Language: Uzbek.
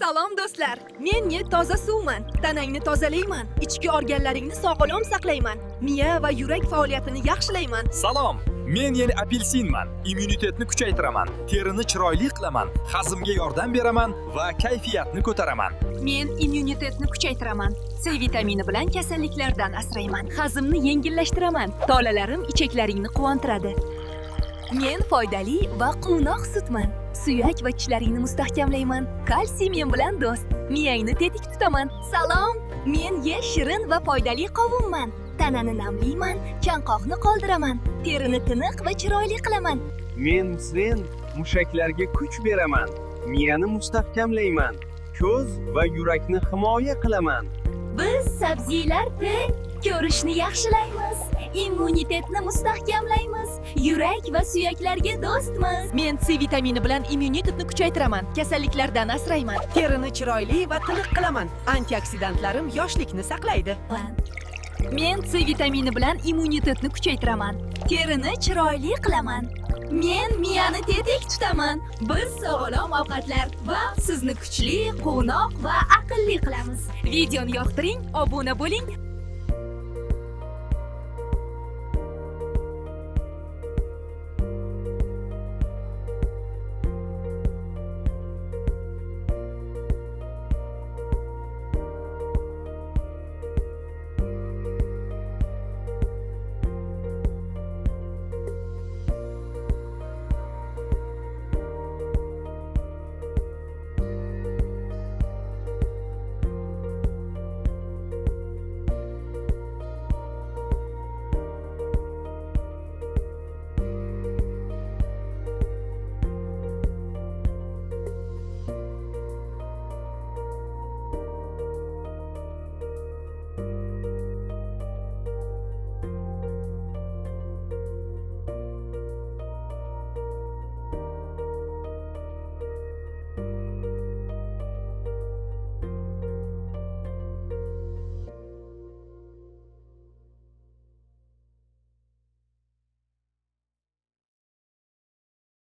Salom do'stlar. Men toza suvman. Tanangni tozalayman. Ichki organlaringni sog'lom saqlayman. Miya va yurak faoliyatini yaxshilayman. Salom. Men yeni apelsinman. Immunitetni kuchaytiraman. Terini chiroyli qilaman. Hazmga yordam beraman va kayfiyatni ko'taraman. Men immunitetni kuchaytiraman. C vitamini bilan kasalliklardan asrayman. Hazmni yengillashtiraman. Tolalarim ichaklaringni quvontiradi. Men foydali va quvnoq sutman. Suyak va tishlaringni mustahkamlayman. Kalsiy men bilan do'st. Miyangni tetik tutaman. Salom. Men shirin va foydali qovunman. Tanani namlayman, chanqoqni qoldiraman. Terini tiniq va chiroyli qilaman. Men zen mushaklarga kuch beraman. Miyani mustahkamlayman. Ko'z va yurakni himoya qilaman. Biz sabzilar teng ko'rishni yaxshilaymiz. Immunitetni mustahkamlaymiz. Yurak va suyaklarga do'stmiz. Men C vitamini bilan immunitetni kuchaytiraman. Kasalliklardan asrayman. Terini chiroyli va tiniq qilaman. Antioksidantlarim yoshlikni saqlaydi. Men C vitamini bilan immunitetni kuchaytiraman. Terini chiroyli qilaman. Men miyani tetik tutaman. Biz sog'lom ovqatlar va sizni kuchli, quvnoq va aqlli qilamiz. Videoni yoqtiring, obuna bo'ling.